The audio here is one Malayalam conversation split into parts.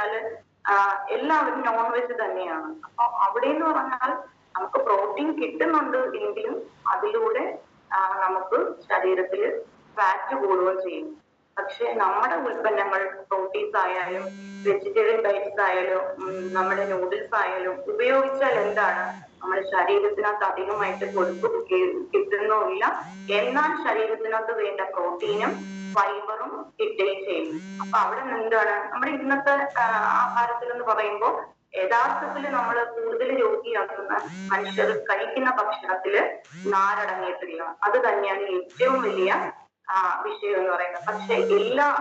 പറഞ്ഞാല് എല്ലാവരും നോൺ വെജ് തന്നെയാണ്. അപ്പൊ അവിടെ എന്ന് പറഞ്ഞാൽ നമുക്ക് പ്രോട്ടീൻ കിട്ടുന്നുണ്ട് എങ്കിലും അതിലൂടെ നമുക്ക് ശരീരത്തിൽ ഫാറ്റ് കൂടുകയും ചെയ്യും. പക്ഷെ നമ്മുടെ ഉൽപ്പന്നങ്ങൾ പ്രോട്ടീൻസ് ആയാലും വെജിറ്റേറിയൻ ഡയറ്റ്സ് ആയാലും നമ്മുടെ നൂഡിൽസ് ആയാലും ഉപയോഗിച്ചാൽ എന്താണ്, നമ്മുടെ ശരീരത്തിനകത്ത് അധികമായിട്ട് കൊഴുപ്പ് കിട്ടുന്നുമില്ല, എന്നാൽ ശരീരത്തിനകത്ത് വേണ്ട പ്രോട്ടീനും ഫൈബറും കിട്ടുകയും ചെയ്യും. അപ്പൊ അവിടെ എന്താണ് നമ്മുടെ ഇന്നത്തെ ആഹാരത്തിൽ എന്ന് പറയുമ്പോൾ യഥാർത്ഥത്തിൽ നമ്മൾ കൂടുതൽ രോഗിയാക്കുന്ന മനുഷ്യർ കഴിക്കുന്ന ഭക്ഷണത്തില് നാരടങ്ങിയിട്ടില്ല. അത് തന്നെയാണ് ഏറ്റവും വലിയ വിഷയം എന്ന് പറയുന്നത്. പക്ഷെ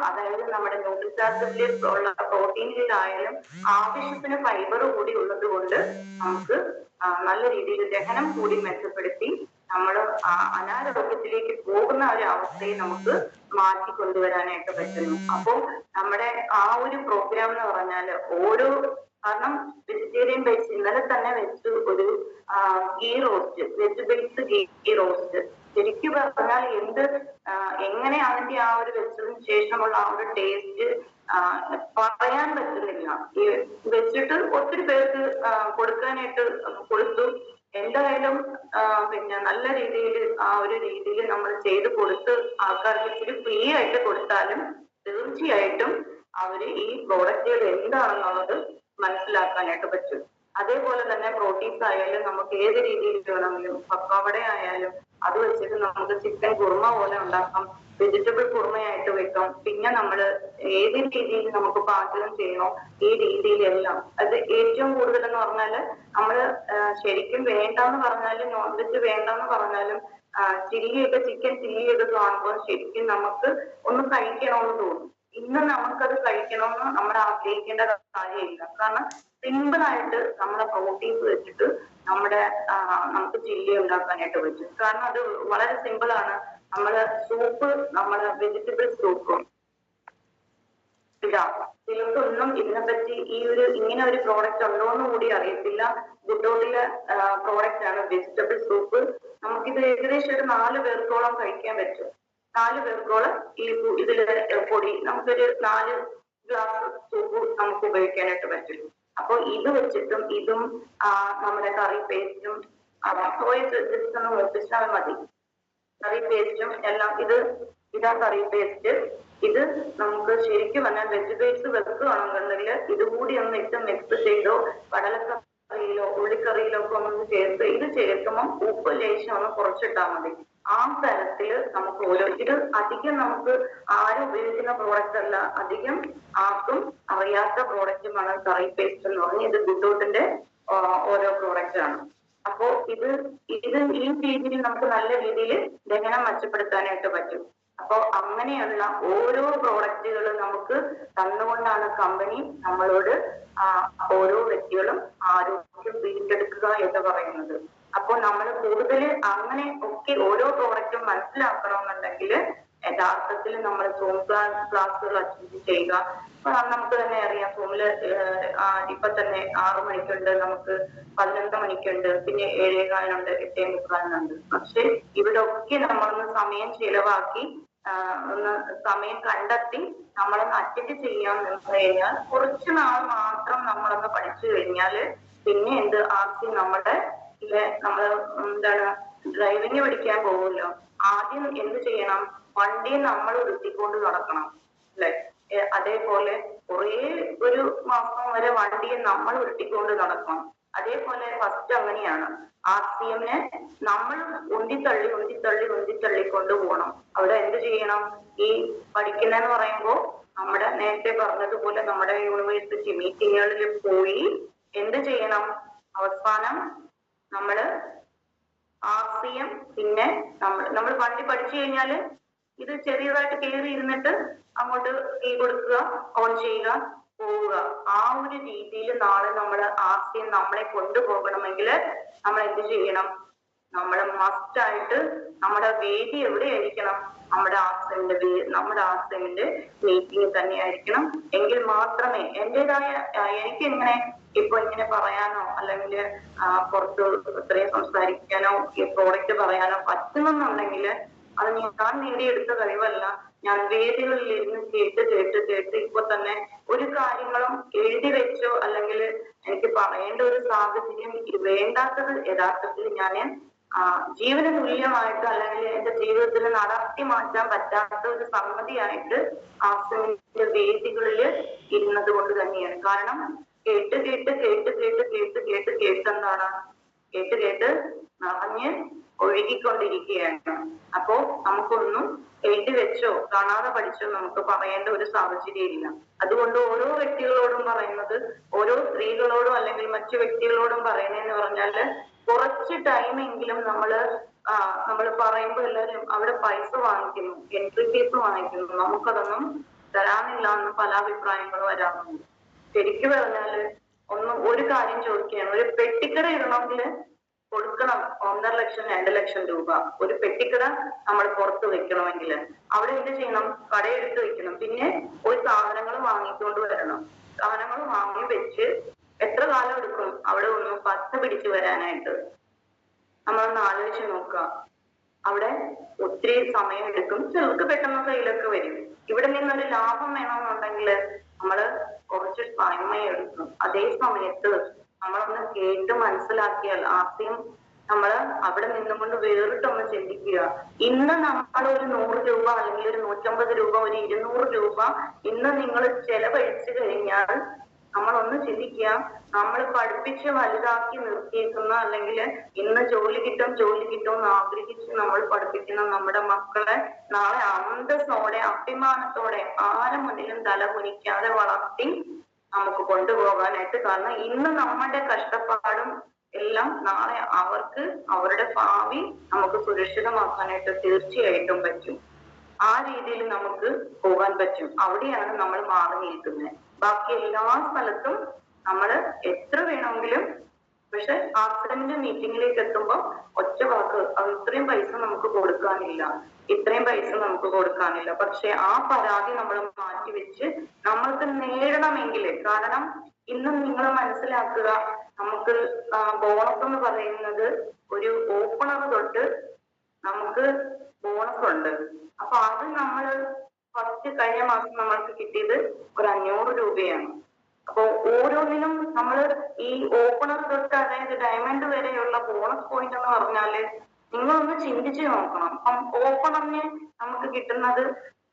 അതായത് നമ്മുടെ ന്യൂട്രിഷാസിഡിൽ ഉള്ള പ്രോട്ടീനിലായാലും ആവശ്യത്തിന് ഫൈബർ കൂടി ഉള്ളത് കൊണ്ട് നമുക്ക് നല്ല രീതിയിൽ ദഹനം കൂടി മെച്ചപ്പെടുത്തി നമ്മൾ അനാരോഗ്യത്തിലേക്ക് പോകുന്ന ഒരു അവസ്ഥയെ നമുക്ക് മാറ്റിക്കൊണ്ടുവരാനായിട്ട് പറ്റുന്നു. അപ്പോൾ നമ്മുടെ ആ ഒരു പ്രോഗ്രാം എന്ന് പറഞ്ഞാല് കാരണം വെജിറ്റേറിയൻ ബേസ് ഇന്നലെ തന്നെ വെച്ചു ഒരു ghee roast, veg based ghee roast. ശരിക്കും പറഞ്ഞാൽ എങ്ങനെ അതിന്റെ ആ ഒരു വെച്ചതിന് ശേഷമുള്ള ആ ഒരു ടേസ്റ്റ് പറയാൻ പറ്റുന്നില്ല. ഈ വെച്ചിട്ട് ഒത്തിരി പേർക്ക് കൊടുക്കാനായിട്ട് കൊടുത്തു. എന്തായാലും പിന്നെ നല്ല രീതിയിൽ ആ ഒരു രീതിയിൽ നമ്മൾ ചെയ്ത് കൊടുത്ത് ആൾക്കാർക്ക് ഇത്തിരി ഫ്രീ ആയിട്ട് കൊടുത്താലും തീർച്ചയായിട്ടും അവര് ഈ പ്രോഡക്റ്റുകൾ എന്താണെന്നുള്ളത് മനസ്സിലാക്കാനായിട്ട് പറ്റും. അതേപോലെ തന്നെ പ്രോട്ടീൻസ് ആയാലും നമുക്ക് ഏത് രീതിയിൽ വേണമെങ്കിലും പക്കവട ആയാലും അത് വെച്ചിട്ട് നമുക്ക് ചിക്കൻ കുറുമ പോലെ ഉണ്ടാക്കാം, വെജിറ്റബിൾ കുറുമയായിട്ട് വെക്കാം. പിന്നെ നമ്മൾ ഏത് രീതിയിൽ നമുക്ക് പാചകം ചെയ്യണോ ഈ രീതിയിലെല്ലാം അത് ഏറ്റവും കൂടുതൽ എന്ന് പറഞ്ഞാല് നമ്മള് ശരിക്കും വേണ്ടെന്ന് പറഞ്ഞാലും നോൺ വെജ് വേണ്ടെന്ന് പറഞ്ഞാലും ചിക്കൻ ചില്ലിയൊക്കെ കാണുമ്പോൾ ശരിക്കും നമുക്ക് ഒന്ന് കഴിക്കണമെന്ന് തോന്നും. ഇന്ന് നമുക്കത് കഴിക്കണമെന്ന് നമ്മൾ ആഗ്രഹിക്കേണ്ട കാര്യമില്ല. കാരണം സിമ്പിൾ ആയിട്ട് നമ്മുടെ പ്രോട്ടീൻസ് വെച്ചിട്ട് നമുക്ക് ചില്ലി ഉണ്ടാക്കാനായിട്ട് പറ്റും. കാരണം അത് വളരെ സിമ്പിൾ ആണ്. നമ്മുടെ വെജിറ്റബിൾ സൂപ്പ് ചിലർക്കൊന്നും ഇതിനെപ്പറ്റി ഇങ്ങനെ ഒരു പ്രോഡക്റ്റ് ഉണ്ടോ എന്ന് കൂടി അറിയത്തില്ല. ഗുഡ്ഡോട്ടിലെ പ്രോഡക്റ്റ് ആണ് വെജിറ്റബിൾ സൂപ്പ്. നമുക്കിത് ഏകദേശം ഒരു 4 പേർക്കോളം കഴിക്കാൻ പറ്റും. 4 പേർക്കോളം ഇതില് പൊടി നമുക്കൊരു 4 ഗ്ലാസ് സൂപ്പ് നമുക്ക് ഉപയോഗിക്കാനായിട്ട് പറ്റും. അപ്പൊ ഇത് വെച്ചിട്ടും ഇതും നമ്മുടെ കറി പേസ്റ്റും ജസ്റ്റ് ഒന്ന് മൂപ്പിച്ചാൽ മതി. കറി പേസ്റ്റും എല്ലാം ഇതാ കറി പേസ്റ്റ്. ഇത് നമുക്ക് ശരിക്കും പറഞ്ഞാൽ വെജ് ബേസ് വെക്കുകയാണെന്നുണ്ടെങ്കിൽ ഇതുകൂടി ഒന്ന് ഇട്ട് മിക്സ് ചെയ്തോ കടലക്കറിയിലോ ഉള്ളിക്കറിയിലോ ഒക്കെ ഒന്ന് ചേർത്ത് ഇത് ചേർക്കുമ്പോൾ ഉപ്പ് ലേശം ഒന്ന് കുറച്ചിട്ടാൽ മതി. ആ തരത്തിൽ നമുക്ക് ഇത് അധികം നമുക്ക് ആരും ഉപയോഗിക്കുന്ന പ്രോഡക്റ്റ് അല്ല, അധികം ആർക്കും അറിയാത്ത പ്രോഡക്റ്റുമാണ് കറി പേസ്റ്റ് എന്ന് പറഞ്ഞാൽ. ഇത് ഗുഡ്ഡോട്ടിന്റെ ഓരോ പ്രോഡക്റ്റ് ആണ്. അപ്പോ ഇത് ഈ രീതിയിൽ നമുക്ക് നല്ല രീതിയിൽ ദഹനം മെച്ചപ്പെടുത്താനായിട്ട് പറ്റും. അപ്പൊ അങ്ങനെയുള്ള ഓരോ പ്രോഡക്റ്റുകൾ നമുക്ക് തന്നുകൊണ്ടാണ് കമ്പനി നമ്മളോട് ഓരോ വ്യക്തികളും ആരോഗ്യം വീണ്ടെടുക്കുക എന്ന് പറയുന്നത്. അപ്പോൾ നമ്മൾ കൂടുതൽ അങ്ങനെ ഒക്കെ ഓരോ പ്രോഡക്റ്റും മനസ്സിലാക്കണമെന്നുണ്ടെങ്കിൽ യഥാർത്ഥത്തിൽ നമ്മൾ സൂം ക്ലാസ്സുകൾ അറ്റൻഡ് ചെയ്യുക. അപ്പൊ നമുക്ക് തന്നെ അറിയാം, സൂമില് ഇപ്പൊ തന്നെ 6 മണിക്കുണ്ട്, നമുക്ക് 11 മണിക്കുണ്ട്, പിന്നെ 7:15 8:30 പക്ഷെ ഇവിടെ ഒക്കെ നമ്മളൊന്ന് സമയം ചിലവാക്കി ഒന്ന് സമയം കണ്ടെത്തി നമ്മളൊന്ന് അറ്റൻഡ് ചെയ്യാൻ നിന്ന് കഴിഞ്ഞാൽ കുറച്ചു നാൾ മാത്രം നമ്മളൊന്ന് പഠിച്ചു കഴിഞ്ഞാല് പിന്നെ ആദ്യം നമ്മള് ഡ്രൈവിംഗ് പഠിക്കാൻ പോകുമല്ലോ, ആദ്യം എന്ത് ചെയ്യണം, വണ്ടി നമ്മൾ ഉരുത്തിക്കൊണ്ട് നടക്കണം അല്ലെ. അതേപോലെ ഒരു മാസം വരെ വണ്ടിയെ നമ്മൾ ഉരുട്ടിക്കൊണ്ട് നടക്കണം. അതേപോലെ ഫസ്റ്റ് അങ്ങനെയാണ്, RCMനെ നമ്മൾ ഉന്തിത്തള്ളി കൊണ്ടുപോകണം. അവിടെ എന്ത് ചെയ്യണം, ഈ പഠിക്കുന്നതെന്ന് പറയുമ്പോൾ നമ്മുടെ നേരത്തെ പറഞ്ഞതുപോലെ നമ്മുടെ യൂണിവേഴ്സിറ്റി മീറ്റിങ്ങുകളിൽ പോയി എന്ത് ചെയ്യണം, അവസാനം നമ്മള് RCM പിന്നെ നമ്മൾ വണ്ടി പഠിച്ചു കഴിഞ്ഞാല് ഇത് ചെറിയതായിട്ട് കയറി ഇരുന്നിട്ട് അങ്ങോട്ട് കീ കൊടുക്കുക, ഓൺ ചെയ്യുക, പോവുക. ആ ഒരു രീതിയിൽ നാളെ നമ്മൾ RCM നമ്മളെ കൊണ്ടുപോകണമെങ്കിൽ നമ്മൾ എന്ത് ചെയ്യണം, നമ്മൾ മസ്റ്റായിട്ട് നമ്മുടെ വേദി എവിടെയായിരിക്കണം, നമ്മുടെ RCMന്റെ മീറ്റിംഗ് തന്നെ ആയിരിക്കണം. എങ്കിൽ മാത്രമേ എനിക്ക് ഇങ്ങനെ പറയാനോ അല്ലെങ്കിൽ പുറത്ത് ഇത്രയും സംസാരിക്കാനോ ഈ പ്രോഡക്റ്റ് പറയാനോ പറ്റുന്നുണ്ടെങ്കിൽ അത് ഞാൻ നേടിയെടുത്ത കഴിവല്ല, ഞാൻ വേദികളിൽ ഇരുന്ന് കേട്ട് കേട്ട് കേട്ട് ഇപ്പൊ തന്നെ ഒരു കാര്യങ്ങളും എഴുതി വെച്ചോ അല്ലെങ്കിൽ എനിക്ക് പറയേണ്ട ഒരു സാഹചര്യം വേണ്ടാത്തത് യഥാർത്ഥത്തിൽ ഞാൻ ജീവന് തുല്യമായിട്ട് അല്ലെങ്കിൽ എന്റെ ജീവിതത്തിൽ നടത്തി മാറ്റാൻ പറ്റാത്ത ഒരു സംഗതിയായിട്ട് ആശ്രമിന്റെ വേദികളിൽ ഇരുന്നത് കൊണ്ട് തന്നെയാണ്. കാരണം കേട്ട് കേട്ട് കേട്ട് കേട്ട് കേട്ട് കേട്ട് കേട്ടെന്താണ് കേട്ട് കേട്ട് നിറഞ്ഞ് ഒഴുകിക്കൊണ്ടിരിക്കുകയാണ്. അപ്പോ നമുക്കൊന്നും എഴുതി വെച്ചോ കാണാതെ പഠിച്ചോ നമുക്ക് പറയേണ്ട ഒരു സാഹചര്യം ഇല്ല. അതുകൊണ്ട് ഓരോ വ്യക്തികളോടും പറയുന്നത്, ഓരോ സ്ത്രീകളോടും അല്ലെങ്കിൽ മറ്റു വ്യക്തികളോടും പറയുന്നതെന്ന് പറഞ്ഞാല് കുറച്ച് ടൈമെങ്കിലും നമ്മൾ പറയുമ്പോൾ എല്ലാവരും അവിടെ പൈസ വാങ്ങിക്കുന്നു, എൻട്രി ഫീസ് വാങ്ങിക്കുന്നു, നമുക്കതൊന്നും തരാനില്ല എന്ന് പല അഭിപ്രായങ്ങളും വരാറുണ്ട്. ശരിക്കും പറഞ്ഞാല് ഒരു കാര്യം ചോദിക്കുകയാണ്, ഒരു പെട്ടിക്കട ഇടണമെങ്കിൽ കൊടുക്കണം 1.5 ലക്ഷം 2 ലക്ഷം രൂപ. ഒരു പെട്ടിക്കട നമ്മൾ പുറത്ത് വെക്കണമെങ്കിൽ അവിടെ എന്ത് ചെയ്യണം? കടയെടുത്ത് വെക്കണം. പിന്നെ ഒരു സാധനങ്ങൾ വാങ്ങിക്കൊണ്ട് വരണം. സാധനങ്ങൾ വാങ്ങി വെച്ച് എത്ര കാലം എടുക്കും അവിടെ ഒന്ന് പച്ച പിടിച്ചു വരാനായിട്ട്? നമ്മളൊന്ന് ആലോചിച്ച് നോക്കുക. അവിടെ ഒത്തിരി സമയം എടുക്കും. ചിലർക്ക് പെട്ടെന്ന് കയ്യിലൊക്കെ വരും. ഇവിടെ നിന്നൊരു ലാഭം വേണമെന്നുണ്ടെങ്കിൽ നമ്മള് കുറച്ച് സമയം എടുക്കും. അതേ സമയത്ത് നമ്മളൊന്ന് കേട്ട് മനസ്സിലാക്കിയാൽ ആദ്യം നമ്മള് അവിടെ നിന്നുകൊണ്ട് വേറിട്ടൊന്ന് ചിന്തിക്കുക. ഇന്ന് നമ്മൾ ഒരു 100 രൂപ അല്ലെങ്കിൽ ഒരു 150 രൂപ, ഒരു 200 രൂപ ഇന്ന് നിങ്ങൾ ചെലവഴിച്ചു കഴിഞ്ഞാൽ നമ്മളൊന്ന് ചിന്തിക്കുക, നമ്മൾ പഠിപ്പിച്ച് വലുതാക്കി നിർത്തിയേക്കുന്ന അല്ലെങ്കിൽ ഇന്ന് ജോലി കിട്ടും എന്ന് ആഗ്രഹിച്ച് നമ്മൾ പഠിപ്പിക്കുന്ന നമ്മുടെ മക്കളെ നാളെ അന്തസ്സോടെ അഭിമാനത്തോടെ ആരും മുന്നിലും തല കുനിക്കാതെ വളർത്തി നമുക്ക് കൊണ്ടുപോകാനായിട്ട്. കാരണം ഇന്ന് നമ്മുടെ കഷ്ടപ്പാടും എല്ലാം നാളെ അവർക്ക് അവരുടെ ഭാവി നമുക്ക് സുരക്ഷിതമാക്കാനായിട്ട് തീർച്ചയായിട്ടും പറ്റും. ആ രീതിയിൽ നമുക്ക് പോകാൻ പറ്റും. അവിടെയാണ് നമ്മൾ മാറി നിൽക്കുന്നത്. ബാക്കി എല്ലാ സ്ഥലത്തും നമ്മൾ എത്ര വേണമെങ്കിലും, പക്ഷെ ആക്സിഡന്റ് മീറ്റിംഗിലേക്ക് എത്തുമ്പോൾ ഒറ്റ വാക്ക്, ഇത്രയും പൈസ നമുക്ക് കൊടുക്കാനില്ല, ഇത്രയും പൈസ നമുക്ക് കൊടുക്കാനില്ല. പക്ഷെ ആ പരാതി നമ്മൾ മാറ്റിവെച്ച് നമ്മൾക്ക് നേടണമെങ്കിൽ, കാരണം ഇന്നും നിങ്ങൾ മനസ്സിലാക്കുക, നമുക്ക് ബോണസ് എന്ന് പറയുന്നത് ഒരു ഓപ്പണർ തൊട്ട് നമുക്ക് ബോണസ് ഉണ്ട്. അപ്പൊ അത് നമ്മള് ഫസ്റ്റ് കഴിഞ്ഞ മാസം നമ്മൾക്ക് കിട്ടിയത് ഒരു 500 രൂപയാണ്. അപ്പൊ ഓരോന്നിനും നമ്മൾ ഈ ഓപ്പണർ തൊട്ട് അതായത് ഡയമണ്ട് വരെയുള്ള ബോണസ് പോയിന്റ് എന്ന് പറഞ്ഞാല് നിങ്ങളൊന്ന് ചിന്തിച്ചു നോക്കണം. അപ്പം ഓപ്പണറിന് നമുക്ക് കിട്ടുന്നത്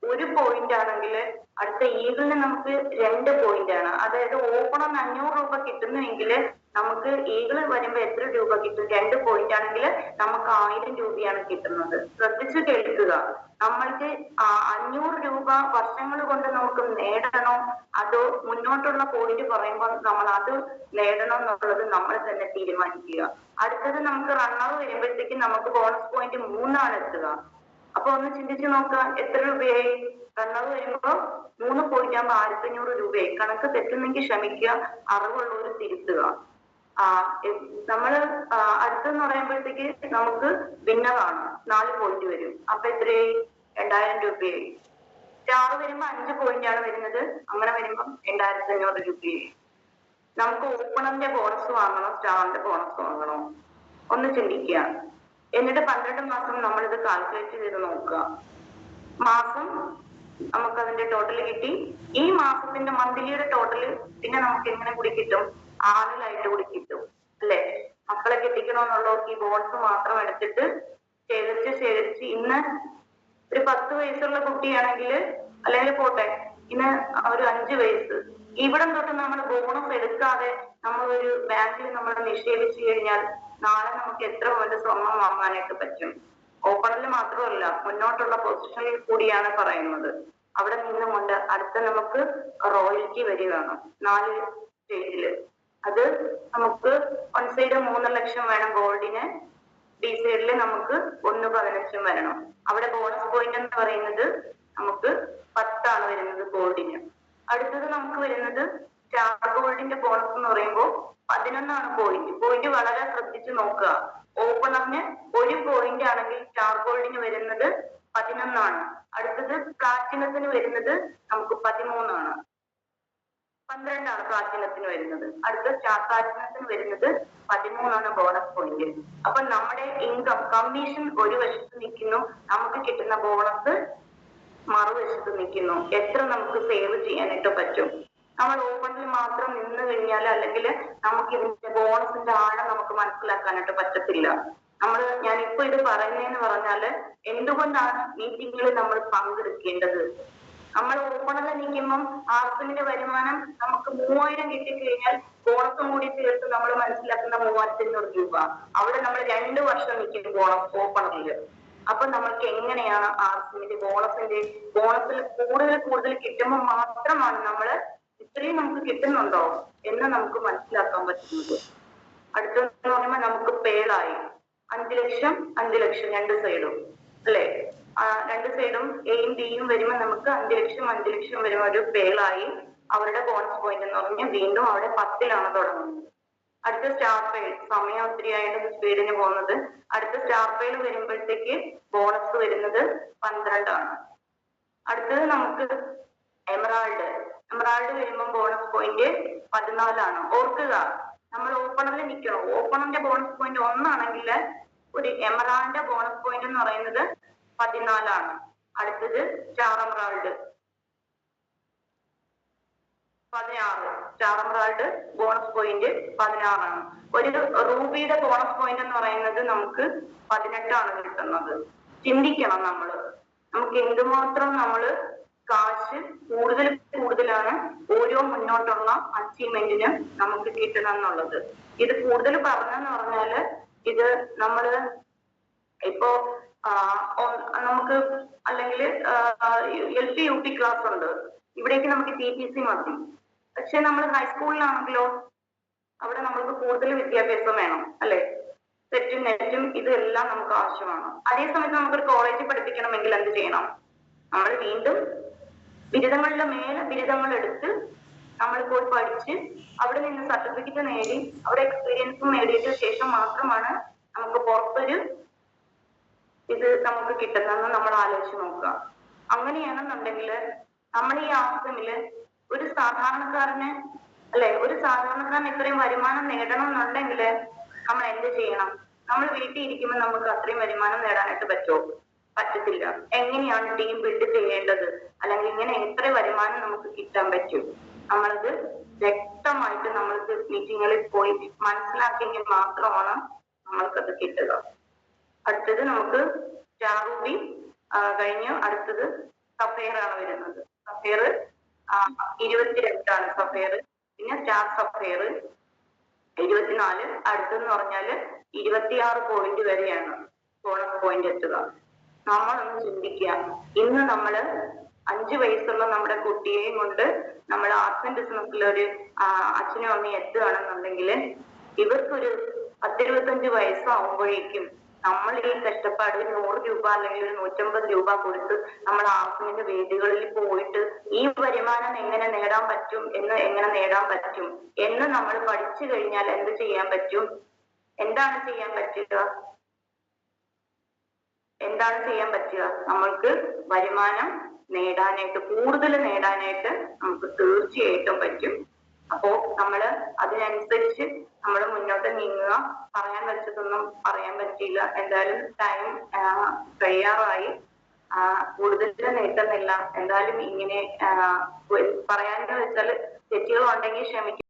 1 പോയിന്റ് ആണെങ്കിൽ അടുത്ത ഈഗിളിന് നമുക്ക് 2 പോയിന്റ് ആണ്. അതായത് ഓപ്പണറിന് 500 രൂപ കിട്ടുന്നുവെങ്കിൽ നമുക്ക് ഈഗിള് വരുമ്പോ എത്ര രൂപ കിട്ടും? 2 പോയിന്റ് ആണെങ്കിൽ നമുക്ക് 1000 രൂപയാണ് കിട്ടുന്നത്. ശ്രദ്ധിച്ചു കേൾക്കുക. നമ്മൾക്ക് 500 രൂപ വർഷങ്ങൾ കൊണ്ട് നമുക്ക് നേടണോ അതോ മുന്നോട്ടുള്ള പോയിന്റ് പറയുമ്പോൾ നമ്മൾ അത് നേടണം എന്നുള്ളത് നമ്മൾ തന്നെ തീരുമാനിക്കുക. അടുത്തത് നമുക്ക് റണ്ണർ വരുമ്പോഴത്തേക്ക് നമുക്ക് ബോണസ് പോയിന്റ് 3 ആണ് എത്തുക. അപ്പൊ ഒന്ന് ചിന്തിച്ചു നോക്കുക, എത്ര രൂപയായി? റണ്ണർ വരുമ്പോ 3 പോയിന്റ് ആകുമ്പോ 1500 രൂപയായി. കണക്ക് തെറ്റുന്നെങ്കിൽ ക്ഷമിക്കുക, അറിവുള്ളവർ തിരുത്തുക. നമ്മള് അടുത്തെന്ന് പറയുമ്പോഴത്തേക്ക് നമുക്ക് വിന്നറാണ്, 4 പോയിന്റ് വരും. അപ്പൊ എത്രയായി? 2000 രൂപയായി. സ്റ്റാർ വരുമ്പോ 5 പോയിന്റ് ആണ് വരുന്നത്. അങ്ങനെ വരുമ്പോ 2500 രൂപയായി. നമുക്ക് ഓപ്പണറിന്റെ ബോണസ് വാങ്ങണോ സ്റ്റാറിന്റെ ബോണസ് വാങ്ങണോ? ഒന്ന് ചിന്തിക്കുക. എന്നിട്ട് 12 മാസം നമ്മളിത് കാൽക്കുലേറ്റ് ചെയ്ത് നോക്കുക. മാസം നമുക്ക് അതിന്റെ ടോട്ടൽ കിട്ടി. ഈ മാസത്തിന്റെ മന്ത്ലിയുടെ ടോട്ടല് പിന്നെ നമുക്ക് എങ്ങനെ കൂടി കിട്ടും? ആനുവലായിട്ട് കൂടി കിട്ടും അല്ലെ? മക്കളെ കെട്ടിക്കണമെന്നുള്ളവർക്ക് ഈ ബോണസ് മാത്രം എടുത്തിട്ട് ശേഖരിച്ച് ഇന്ന് ഒരു 10 വയസ്സുള്ള കുട്ടിയാണെങ്കിൽ, അല്ലെങ്കിൽ പോട്ടെ ഇന്ന് ഒരു 5 വയസ്സ്, ഇവിടം തൊട്ട് നമ്മൾ ബോണസ് എടുക്കാതെ നമ്മൾ ഒരു ബാങ്കിൽ നമ്മൾ നിക്ഷേപിച്ചു കഴിഞ്ഞാൽ നാളെ നമുക്ക് എത്ര പോലെ സ്വർണം വാങ്ങാനായിട്ട് പറ്റും? ഓപ്പണിൽ മാത്രമല്ല, മുന്നോട്ടുള്ള പൊസിഷനിൽ കൂടിയാണ് പറയുന്നത്. അവിടെ നിന്നുകൊണ്ട് അടുത്ത നമുക്ക് റോയൽറ്റി വരികയാണ് 4 സ്റ്റേജില്. അത് നമുക്ക് വൺ സൈഡ് 3 ലക്ഷം വേണം ഗോൾഡിന്, ബി സൈഡില് നമുക്ക് 1.15 വരണം. അവിടെ ബോണസ് പോയിന്റ് എന്ന് പറയുന്നത് നമുക്ക് 10 ആണ് വരുന്നത് ഗോൾഡിന്. അടുത്തത് നമുക്ക് വരുന്നത് സ്റ്റാർ ഗോൾഡിന്റെ ബോണസ് എന്ന് പറയുമ്പോൾ 11 ആണ് പോയിന്റ് വളരെ ശ്രദ്ധിച്ചു നോക്കുക. ഓപ്പണറിന് 1 പോയിന്റ് ആണെങ്കിൽ സ്റ്റാർ ഗോൾഡിന് വരുന്നത് 11 ആണ്. അടുത്തത് പ്ലാറ്റിനത്തിന് വരുന്നത് നമുക്ക് 13 ആണ്. 12 ആണ് പ്ലാറ്റിനത്തിന് വരുന്നത്. അടുത്ത സ്റ്റാർ പ്ലാറ്റിനത്തിന് വരുന്നത് 13 ആണ് ബോണസ് പോയിന്റ്. അപ്പൊ നമ്മുടെ ഇൻകം കമ്മീഷൻ ഒരു വശത്ത് നിൽക്കുന്നു, നമുക്ക് കിട്ടുന്ന ബോണസ് മറുവശത്ത് നിൽക്കുന്നു, എത്ര നമുക്ക് സേവ് ചെയ്യാനായിട്ട് പറ്റും. നമ്മൾ ഓപ്പണിൽ മാത്രം നിന്ന് കഴിഞ്ഞാൽ അല്ലെങ്കിൽ നമുക്ക് ഇതിന്റെ ബോണസിന്റെ ആഴം നമുക്ക് മനസ്സിലാക്കാനായിട്ട് പറ്റത്തില്ല. ഞാനിപ്പോ ഇത് പറയുന്നതെന്ന് പറഞ്ഞാല് എന്തുകൊണ്ടാണ് മീറ്റിങ്ങുകളിൽ നമ്മൾ പങ്കെടുക്കേണ്ടത്. നമ്മൾ ഓപ്പണിൽ നിൽക്കുമ്പം ആർസിന്റെ വരുമാനം നമുക്ക് 3000 കിട്ടിക്കഴിഞ്ഞാൽ ബോണസും കൂടി ചേർത്ത് നമ്മൾ മനസ്സിലാക്കുന്ന 3500 രൂപ. അവിടെ നമ്മൾ 2 വർഷം നിൽക്കും ഓപ്പണറിൽ. അപ്പൊ നമ്മൾക്ക് എങ്ങനെയാണ് ആർസിന്റെ ബോണസിൽ കൂടുതൽ കിട്ടുമ്പോൾ മാത്രമാണ് നമ്മൾ ഇത്രയും നമുക്ക് കിട്ടുന്നുണ്ടോ എന്ന് നമുക്ക് മനസ്സിലാക്കാൻ പറ്റുന്നത്. അടുത്തെന്ന് പറയുമ്പോൾ നമുക്ക് പേളായി 5 ലക്ഷം 5 ലക്ഷം 2 സൈഡും അല്ലെ, 2 സൈഡും എയും ബിയും വരുമ്പോൾ നമുക്ക് 5 ലക്ഷം 5 ലക്ഷം വരുമ്പോൾ ഒരു പേളായി. അവരുടെ ബോണസ് പോയിന്റ് എന്ന് പറഞ്ഞാൽ വീണ്ടും അവിടെ 10ലാണ് തുടങ്ങുന്നത്. അടുത്ത സ്റ്റാർ പെയിൽ, സമയം ഒത്തിരി ആയിട്ട് സ്പീഡിന് പോകുന്നത്. അടുത്ത സ്റ്റാർ പെയിൽ വരുമ്പോഴത്തേക്ക് ബോണസ് വരുന്നത് 12 ആണ്. അടുത്തത് നമുക്ക് എമറാൾഡ് വരുമ്പോൾ ബോണസ് പോയിന്റ് 14 ഓർക്കുക, നമ്മൾ ഓപ്പണറിൽ നിൽക്കണം. ഓപ്പണറിന്റെ ബോണസ് പോയിന്റ് 1 ആണെങ്കിൽ ഒരു എമറാൾഡിന്റെ ബോണസ് പോയിന്റ് എന്ന് പറയുന്നത് 14. അടുത്തത് star emerald 16. Star emerald bonus point 16. ഒരു റൂബിയുടെ ബോണസ് പോയിന്റ് എന്ന് പറയുന്നത് നമുക്ക് 18 കിട്ടുന്നത്. ചിന്തിക്കണം, നമുക്ക് എന്തുമാത്രം കാശ് കൂടുതലാണ് ഓരോ മുന്നോട്ടുള്ള അച്ചീവ്മെന്റിനും നമുക്ക് കിട്ടണം എന്നുള്ളത്. ഇത് കൂടുതൽ പറഞ്ഞെന്ന് പറഞ്ഞാല് ഇത് ഇപ്പോ നമുക്ക് അല്ലെങ്കിൽ LP UP ക്ലാസ് ഉണ്ട്, ഇവിടേക്ക് നമുക്ക് TTC മതി. പക്ഷെ നമ്മൾ ഹൈസ്കൂളിലാണെങ്കിലോ അവിടെ നമ്മൾക്ക് കൂടുതൽ വിദ്യാഭ്യാസം വേണം അല്ലെ, സെറ്റും നെറ്റും ഇതെല്ലാം നമുക്ക് ആവശ്യമാണ്. അതേസമയത്ത് നമുക്കൊരു കോളേജിൽ പഠിപ്പിക്കണമെങ്കിൽ എന്ത് ചെയ്യണം? നമ്മൾ വീണ്ടും ബിരുദങ്ങളുടെ മേലെ ബിരുദങ്ങൾ എടുത്ത് നമ്മൾ പോയി പഠിച്ച് അവിടെ നിന്ന് സർട്ടിഫിക്കറ്റ് നേടി അവിടെ എക്സ്പീരിയൻസും നേടിയതിനു ശേഷം മാത്രമാണ് നമുക്ക് പുറത്തൊരു ഇത് നമുക്ക് കിട്ടുന്നതെന്ന് നമ്മൾ ആലോചിച്ച് നോക്കുക. അങ്ങനെയാണെന്നുണ്ടെങ്കിൽ നമ്മൾ ഈ ആശ്രമില് ഒരു സാധാരണക്കാരൻ ഇത്രയും വരുമാനം നേടണം എന്നുണ്ടെങ്കിൽ നമ്മൾ എന്ത് ചെയ്യണം? നമ്മൾ വീട്ടിൽ ഇരിക്കുമ്പോൾ നമുക്ക് അത്രയും വരുമാനം നേടാനായിട്ട് പറ്റുമോ? പറ്റത്തില്ല. എങ്ങനെയാണ് ടീം ബിൽഡ് ചെയ്യേണ്ടത്, അല്ലെങ്കിൽ ഇങ്ങനെ എത്ര വരുമാനം നമുക്ക് കിട്ടാൻ പറ്റും? നമ്മളത് വ്യക്തമായിട്ട് നമ്മൾക്ക് മീറ്റിങ്ങുകളിൽ പോയി മനസ്സിലാക്കിയെങ്കിൽ മാത്രമാണ് നമ്മൾക്കത് കിട്ടുക. അടുത്തത് നമുക്ക് സ്റ്റാറൂബി കഴിഞ്ഞ് അടുത്തത് സഫയർ ആണ് വരുന്നത്. Sapphire 22 sapphire. പിന്നെ സ്റ്റാർ സഫയർ 24. അടുത്തെന്ന് പറഞ്ഞാല് 26 പോയിന്റ് വരെയാണ് ബോണസ് പോയിന്റ് എത്തുക. നമ്മളൊന്ന് ചിന്തിക്കുക, ഇന്ന് 5 വയസ്സുള്ള നമ്മുടെ കുട്ടിയെയും കൊണ്ട് നമ്മൾ ആർട്സ് ആൻഡ് ബിസിനസ്സിലൊരു അച്ഛനും അമ്മയും എത്തുകയാണെന്നുണ്ടെങ്കിൽ ഇവർക്കൊരു 10-25 വയസ്സാവുമ്പോഴേക്കും നമ്മൾ ഈ കഷ്ടപ്പാട് 100 രൂപ അല്ലെങ്കിൽ ഒരു 150 രൂപ കൊടുത്ത് നമ്മൾ ആർട്സിന്റെ വേദികളിൽ പോയിട്ട് ഈ വരുമാനം എങ്ങനെ നേടാൻ പറ്റും എന്ന് നമ്മൾ പഠിച്ചു കഴിഞ്ഞാൽ എന്ത് ചെയ്യാൻ പറ്റും? എന്താണ് ചെയ്യാൻ പറ്റുക? നമ്മൾക്ക് വരുമാനം നേടാനായിട്ട് കൂടുതൽ നേടാനായിട്ട് നമുക്ക് തീർച്ചയായിട്ടും പറ്റും. അപ്പോ അതിനനുസരിച്ച് നമ്മൾ മുന്നോട്ട് നീങ്ങുക. പറയാൻ വെച്ചതൊന്നും പറയാൻ പറ്റിയില്ല. എന്തായാലും ടൈം കഴിയാറായി. കൂടുതൽ നീട്ടുന്നില്ല. എന്തായാലും ഇങ്ങനെ പറയാനെന്ന് വെച്ചാൽ തെറ്റുകൾ ഉണ്ടെങ്കിൽ ക്ഷമിക്കും.